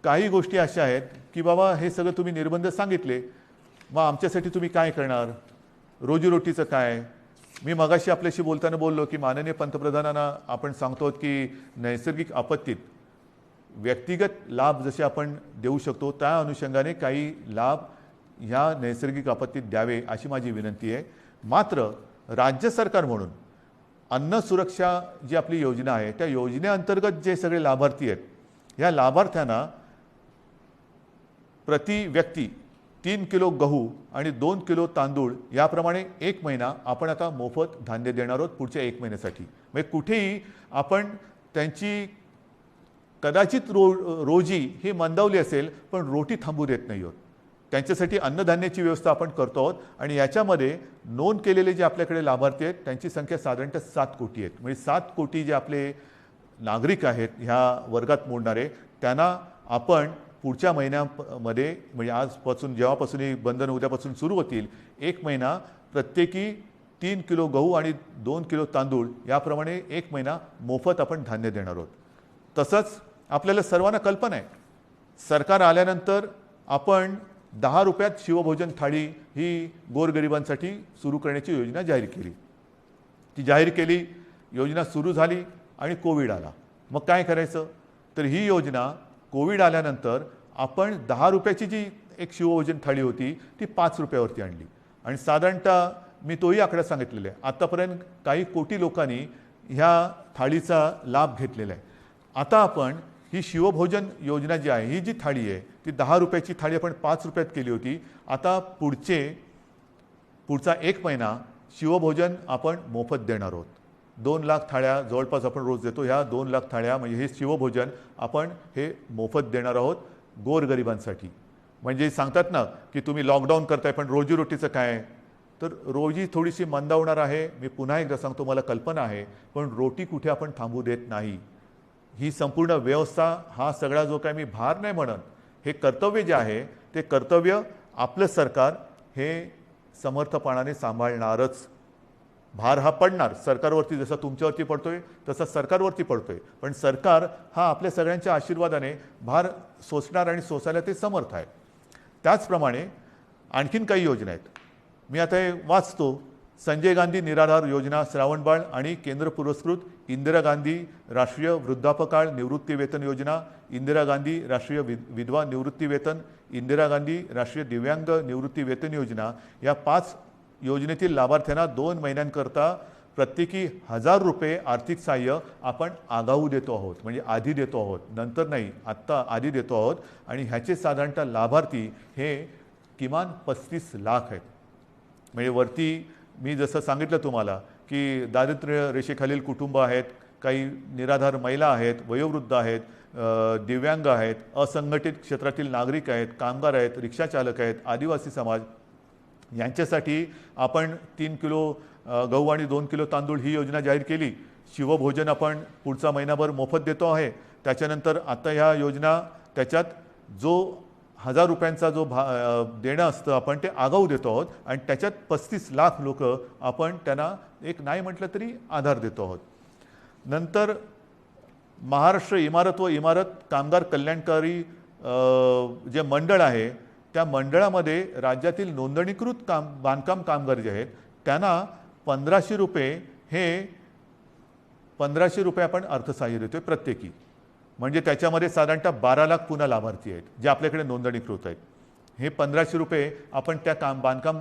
काही गोष्टी अशा आहेत की बाबा हे सगळं तुम्ही निर्बंध सांगितले, मग आमच्यासाठी तुम्ही काय करणार? रोजीरोटीचं काय? मी मगाशी आपल्याशी बोलताना बोललो की माननीय पंतप्रधानांना आपण सांगतो की नैसर्गिक आपत्तीत व्यक्तिगत लाभ जसे आपण देऊ शकतो त्या अनुषंगाने काही लाभ ह्या नैसर्गिक आपत्तीत द्यावे अशी माझी विनंती आहे. मात्र राज्य सरकार म्हणून अन्न सुरक्षा जी आपली योजना आहे त्या योजनेअंतर्गत जे सगळे लाभार्थी आहेत, ह्या लाभार्थ्यांना प्रति व्यक्ती 3 किलो गहू आणि 2 किलो तांदूळ याप्रमाणे 1 महिना आपण आता मोफत धान्य देणार आहोत पुढच्या 1 महिन्यासाठी. म्हणजे कुठेही आपण त्यांची कदाचित रोजी ही मंदावली असेल पण रोटी थांबू देत नाही आहोत. त्यांच्यासाठी अन्नधान्याची व्यवस्था आपण करतो आहोत आणि याच्यामध्ये नोंद केलेले जे आपल्याकडे लाभार्थी आहेत त्यांची संख्या साधारणतः 7 कोटी आहेत. म्हणजे 7 कोटी जे आपले नागरिक आहेत ह्या वर्गात मोडणारे, त्यांना आपण पुढच्या महिन्यामध्ये म्हणजे आजपासून जेव्हापासून ही बंधन उद्यापासून सुरू होतील 1 महिना प्रत्येकी 3 किलो गहू आणि 2 किलो तांदूळ याप्रमाणे 1 महिना मोफत आपण धान्य देणार आहोत. तसंच आपल्याला सर्वांना कल्पना आहे, सरकार आल्यानंतर आपण 10 रुपयात शिवभोजन थाळी ही गोरगरिबांसाठी सुरू करण्याची योजना जाहीर केली. ती जाहीर केली, योजना सुरू झाली आणि कोविड आला. मग काय करायचं? तर ही योजना कोविड आल्यानंतर आपण 10 रुपयाची जी एक शिवभोजन थाळी होती ती 5 रुपयावरती आणली आणि साधारणतः मी तोही आकडा सांगितलेला आहे. आतापर्यंत काही कोटी लोकांनी ह्या थाळीचा लाभ घेतलेला आहे. आता आपण ही शिवभोजन योजना जी आहे, ही जी थाळी आहे ती 10 रुपयाची थाळी आपण 5 रुपयात केली होती. आता पुढचा 1 महिना शिवभोजन आपण मोफत देणार आहोत. 2 लाख थाळ्या जवळपास आपण रोज देतो. ह्या 2 लाख थाळ्या म्हणजे हे शिवभोजन आपण हे मोफत देणार आहोत गोरगरिबांसाठी. म्हणजे सांगतात ना की तुम्ही लॉकडाऊन करताय पण रोजीरोटीचं काय, तर रोजी थोडीशी मंदावणार आहे. मी पुन्हा एकदा सांगतो, मला कल्पना आहे, पण रोटी कुठे आपण थांबू देत नाही. ही संपूर्ण व्यवस्था, हा सगळा जो काय मी भार नाही म्हणत, हे कर्तव्य जे आहे ते कर्तव्य आपलं सरकार हे समर्थपणाने सांभाळणारच. भार हा पडणार सरकारवरती, जसा तुमच्यावरती पडतोय तसा सरकारवरती पडतोय, पण सरकार हा आपल्या सगळ्यांच्या आशीर्वादाने भार सोसणार आणि सोसायला ते समर्थ आहे. त्याचप्रमाणे आणखीन काही योजना आहेत. मी आता हे वाचतो. संजय गांधी निराधार योजना श्रावणबाळ आणि केंद्र पुरस्कृत इंदिरा गांधी राष्ट्रीय वृद्धापकाळ निवृत्ती वेतन योजना, इंदिरा गांधी राष्ट्रीय विधवा निवृत्ती वेतन, इंदिरा गांधी राष्ट्रीय दिव्यांग निवृत्ती वेतन योजना, या 5 योजनेतील लाभार्थ्यांना 2 महिन्यांकरता प्रत्येकी 1000 रुपये आर्थिक सहाय्य आपण आगाऊ देतो आहोत. म्हणजे आधी देतो आहोत, नंतर नाही, आत्ता आधी देतो आहोत. आणि ह्याचे साधारणतः लाभार्थी हे किमान 35 लाख आहेत. म्हणजे वरती मी जसं सांगितलं तुम्हाला की दारिद्र्य रेषेखालील कुटुंब आहेत, काही निराधार महिला आहेत, वयोवृद्ध आहेत, दिव्यांग आहेत, असंघटित क्षेत्रातील नागरिक आहेत, कामगार आहेत, रिक्षाचालक आहेत, आदिवासी समाज, यांच्यासाठी आपण 3 किलो गहू आणि 2 किलो तांदूळ ही योजना जाहीर केली. शिवभोजन आपण पुढचा महिनाभर मोफत देतो आहे. त्याच्यानंतर आता ह्या योजना त्याच्यात जो 1000 रुपयांचा जो देणं असतं आपण ते आगाऊ देतो आहोत आणि त्याच्यात 35 लाख लोक आपण त्यांना एक नाही म्हटलं तरी आधार देतो आहोत. नंतर महाराष्ट्र इमारत व इमारत कामगार कल्याणकारी जे मंडळ आहे त्या मंडळामध्ये राज्यातील नोंदणीकृत बांधकाम कामगार जे आहेत त्यांना 1500 रुपये, हे 1500 रुपये आपण अर्थसहाय्य देतोय प्रत्येकी. म्हणजे त्याच्यामध्ये साधारणतः 12 लाख पुन्हा लाभार्थी आहेत जे आपल्याकडे नोंदणीकृत आहेत. हे 1500 रुपये आपण त्या बांधकाम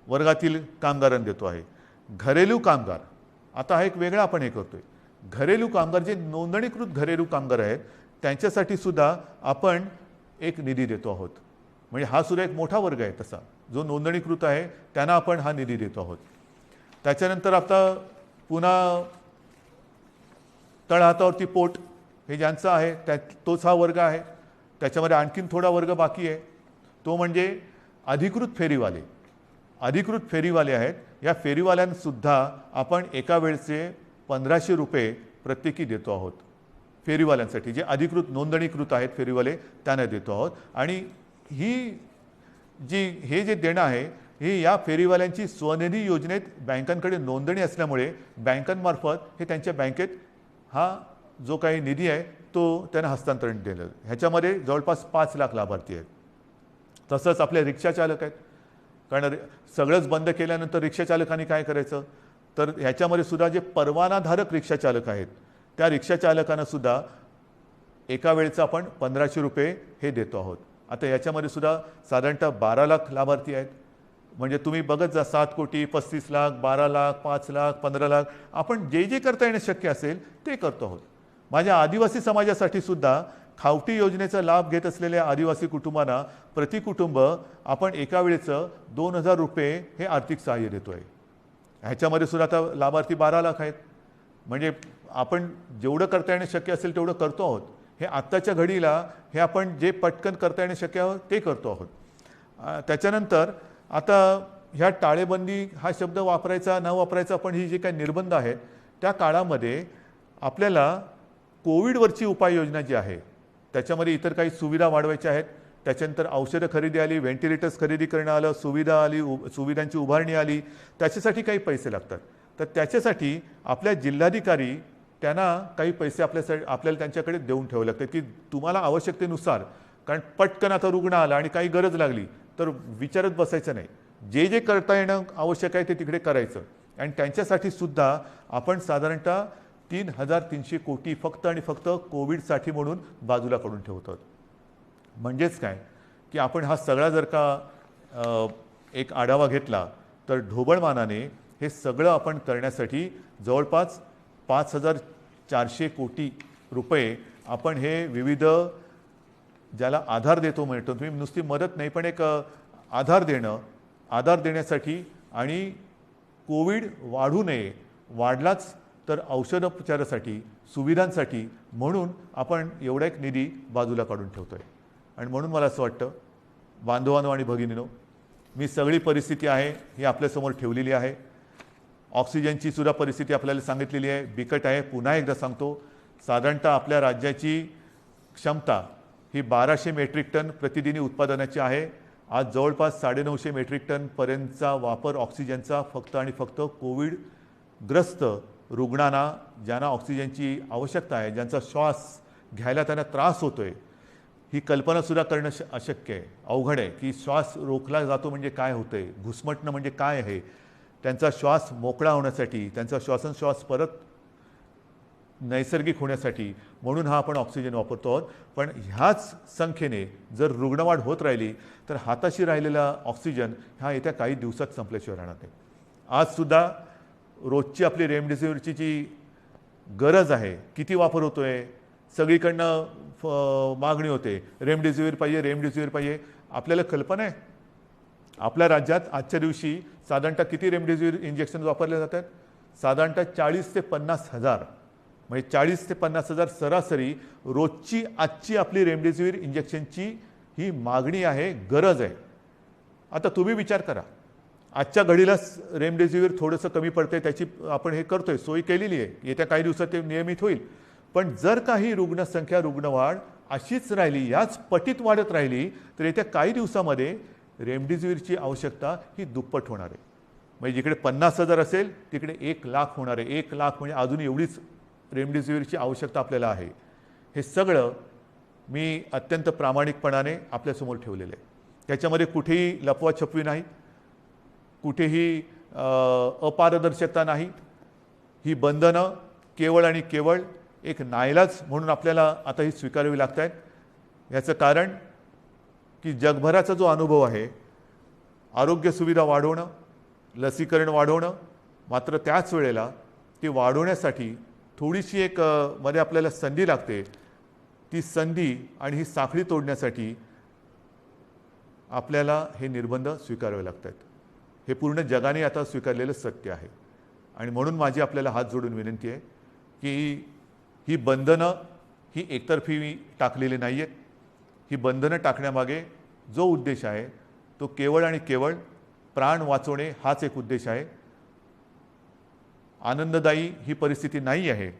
वर्गातील कामगारांना देतो आहे. घरेलू कामगार, आता हा एक वेगळा आपण हे करतोय. घरेलू कामगार जे नोंदणीकृत घरेलू कामगार आहेत त्यांच्यासाठी सुद्धा आपण एक निधी देतो आहोत. म्हणजे हा सुद्धा एक मोठा वर्ग आहे तसा, जो नोंदणीकृत आहे त्यांना आपण हा निधी देतो आहोत. त्याच्यानंतर आता पुन्हा तळहातावरती पोट हे ज्यांचं आहे तोच हा वर्ग आहे. त्याच्यामध्ये आणखीन थोडा वर्ग बाकी आहे, तो म्हणजे अधिकृत फेरीवाले. अधिकृत फेरीवाले आहेत. या फेरीवाल्यांसुद्धा आपण एका वेळचे 1500 रुपये प्रत्येकी देतो आहोत. फेरीवाल्यांसाठी जे अधिकृत नोंदणीकृत आहेत फेरीवाले त्यांना देतो आहोत. आणि हे जे देणं आहे हे या फेरीवाल्यांची स्वनिधी योजनेत बँकांकडे नोंदणी असल्यामुळे बँकांमार्फत हे त्यांच्या बँकेत हा जो काही निधी आहे तो त्यांना हस्तांतरण दिलं. ह्याच्यामध्ये जवळपास 5 लाख लाभार्थी आहेत. तसंच आपले रिक्षाचालक आहेत, कारण सगळंच बंद केल्यानंतर रिक्षाचालकांनी काय करायचं, तर ह्याच्यामध्ये सुद्धा जे परवानाधारक रिक्षाचालक आहेत त्या रिक्षाचालकांना सुद्धा एका वेळेचं आपण 1500 रुपये हे देतो आहोत. आता याच्यामध्ये सुद्धा साधारणतः 12 लाख लाभार्थी आहेत. म्हणजे तुम्ही बघत जा, 7 कोटी, 35 लाख, 12 लाख, 5 लाख, 15 लाख, आपण जे जे करता येणं शक्य असेल ते करतो आहोत. माझ्या आदिवासी समाजासाठी सुद्धा खावटी योजनेचा लाभ घेत असलेल्या आदिवासी कुटुंबांना प्रति कुटुंब आपण एका वेळेचं 2000 रुपये हे आर्थिक सहाय्य देतो आहे. ह्याच्यामध्ये सुद्धा आता लाभार्थी 12 लाख आहेत. म्हणजे आपण जेवढं करता येणं शक्य असेल तेवढं करतो आहोत. हे आत्ताच्या घडीला हे आपण जे पटकन करता येणं शक्य आहे ते करतो आहोत. त्याच्यानंतर आता ह्या टाळेबंदी हा शब्द वापरायचा न वापरायचा, पण ही जे काही निर्बंध आहेत त्या काळामध्ये आपल्याला कोविडवरची उपाययोजना जी आहे त्याच्यामध्ये इतर काही सुविधा वाढवायच्या आहेत. त्याच्यानंतर औषधं खरेदी आली, व्हेंटिलेटर्स खरेदी करणं आलं, सुविधा आली, सुविधांची उभारणी आली, त्याच्यासाठी काही पैसे लागतात. तर त्याच्यासाठी आपल्या जिल्हाधिकारी त्यांना काही पैसे आपल्याला त्यांच्याकडे देऊन ठेवावे लागतात की तुम्हाला आवश्यकतेनुसार, कारण पटकन आता रुग्ण आला आणि काही गरज लागली तर विचारत बसायचं नाही, जे जे करता येणं आवश्यक आहे ते तिकडे करायचं. आणि त्यांच्यासाठी सुद्धा आपण साधारणतः 3300 कोटी फक्त आणि फक्त कोविडसाठी म्हणून बाजूला काढून ठेवतो. म्हणजेच काय की आपण हा सगळा जर का एक आढावा घेतला तर ढोबळमानाने हे सगळं आपण करण्यासाठी जवळपास 5400 कोटी रुपये आपण हे विविध ज्याला आधार देतो म्हणतो, तुम्ही नुसती मदत नाही पण एक आधार देण्यासाठी आणि कोविड वाढू नये वाढलाच तर औषधोपचारासाठी सुविधांसाठी म्हणून आपण एवढा एक निधी बाजूला काढून ठेवतोय. आणि म्हणून मला असं वाटतं बांधवांनो आणि भगिनींनो, मी सगळी परिस्थिती आहे ही आपल्यासमोर ठेवलेली आहे. ऑक्सिजनची सुद्धा परिस्थिती आपल्याला सांगितलेली आहे, बिकट आहे. पुन्हा एकदा सांगतो, साधारणतः आपल्या राज्याची क्षमता ही 1200 मेट्रिक टन प्रतिदिनी उत्पादनाची आहे. आज जवळपास 950 मेट्रिक टनपर्यंतचा वापर ऑक्सिजनचा फक्त आणि फक्त कोविडग्रस्त रुग्णांना, ज्यांना ऑक्सिजनची आवश्यकता आहे, ज्यांचा श्वास घ्यायला त्यांना त्रास होतोय, ही कल्पनासुद्धा करणं अशक्य आहे, अवघड आहे की श्वास रोखला जातो म्हणजे काय होतंय, घुसमटणं म्हणजे काय आहे. त्यांचा श्वास मोकळा होण्यासाठी, त्यांचा श्वासोच्छ्वास परत नैसर्गिक होण्यासाठी म्हणून हा आपण ऑक्सिजन वापरतो आहोत. पण ह्याच संख्येने जर रुग्णवाढ होत राहिली तर हाताशी राहिलेला ऑक्सिजन हा येत्या काही दिवसात संपल्याशिवाय राहणार नाही. आजसुद्धा रोजची आपली रेमडेसिवीरची जी गरज आहे, किती वापर होतोय, सगळीकडनं मागणी होते, रेमडेसिवीर पाहिजे. आपल्याला कल्पना आहे आपल्या राज्यात आजच्या दिवशी साधारणतः किती रेमडेसिवीर इंजेक्शन वापरले जातात? साधारणतः 40 ते 50 हजार, म्हणजे 40 ते 50 हजार सरासरी रोजची आजची आपली रेमडेसिवीर इंजेक्शनची ही मागणी आहे, गरज आहे. आता तुम्ही विचार करा, आजच्या घडीला रेमडेसिवीर थोडंसं कमी पडते, त्याची आपण हे करतोय, सोय केलेली आहे, येत्या काही दिवसात ते नियमित होईल. पण जर काही रुग्णसंख्या, रुग्णवाढ अशीच राहिली, याच पटीत वाढत राहिली तर येत्या काही दिवसामध्ये रेमडेसिवीरची आवश्यकता ही दुप्पट होणार आहे. म्हणजे जिकडे 50,000 असेल तिकडे 1,00,000 होणार आहे. 1,00,000 म्हणजे अजून एवढीच रेमडेसिवीरची आवश्यकता आपल्याला आहे. हे सगळं मी अत्यंत प्रामाणिकपणाने आपल्यासमोर ठेवलेलं आहे. त्याच्यामध्ये कुठेही लपवाछपवी नाही, कुठेही अपारदर्शकता नाही. ही बंधनं केवळ आणि केवळ एक नाईलाज म्हणून आपल्याला आता ही स्वीकारावी लागत आहेत. याचं कारण की जगभराचा जो अनुभव आहे, आरोग्य सुविधा वाढवणं, लसीकरण वाढवणं, मात्र त्याच वेळेला ती वाढवण्यासाठी थोडीशी एक मध्ये आपल्याला संधी लागते. ती संधी आणि ही साखळी तोडण्यासाठी आपल्याला हे निर्बंध स्वीकारावे लागत आहेत. हे पूर्ण जगाने आता स्वीकारलेलं सत्य आहे. आणि म्हणून माझी आपल्याला हात जोडून विनंती आहे की ही बंधनं ही एकतर्फी टाकलेली नाही आहेत. ही बंधनं टाकण्यामागे जो उद्देश आहे तो केवळ आणि केवळ प्राण वाचवणे हाच एक उद्देश आहे. आनंददायी ही परिस्थिती नाही आहे,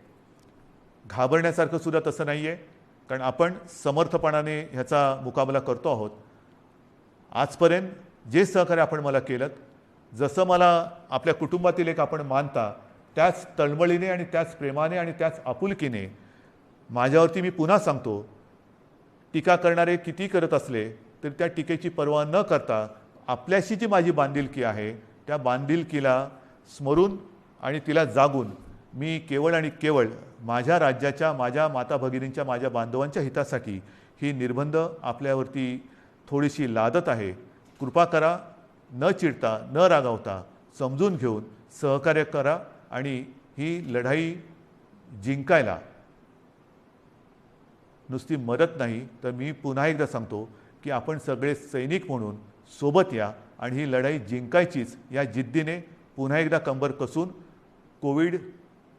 घाबरण्यासारखं सुद्धा तसं नाही आहे, कारण आपण समर्थपणाने ह्याचा मुकाबला करतो आहोत. आजपर्यंत जे सहकार्य आपण मला केलं, जसं मला आपल्या कुटुंबातील एक आपण मानता, त्याच तळमळीने आणि त्याच प्रेमाने आणि त्याच आपुलकीने माझ्यावरती मी पुन्हा सांगतो, टीका करणारे किती करत असले तर त्या टीकेची पर्वा न करता आपल्याशी जी माझी बांधिलकी आहे त्या बांधिलकीला स्मरून आणि तिला जागून मी केवळ आणि केवळ माझ्या राज्याच्या, माझ्या माता भगिनींच्या, माझ्या बांधवांच्या हितासाठी ही निर्बंध आपल्यावरती थोडीशी लादत आहे. कृपा करा, न चिडता, न रागावता, समजून घेऊन सहकार्य करा आणि ही लढाई जिंकायला नुसती मदत नाही तर मी पुन्हा एकदा सांगतो की आपण सगळे सैनिक म्हणून सोबत या आणि ही लढाई जिंकायचीच या जिद्दीने पुन्हा एकदा कंबर कसून कोविड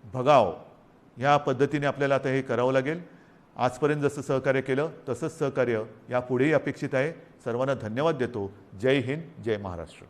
भगाव ह्या पद्धतीने आपल्याला आता हे करावं लागेल. आजपर्यंत जसं सहकार्य केलं तसंच सहकार्य यापुढेही अपेक्षित आहे. सर्वांना धन्यवाद देतो. जय हिंद, जय महाराष्ट्र.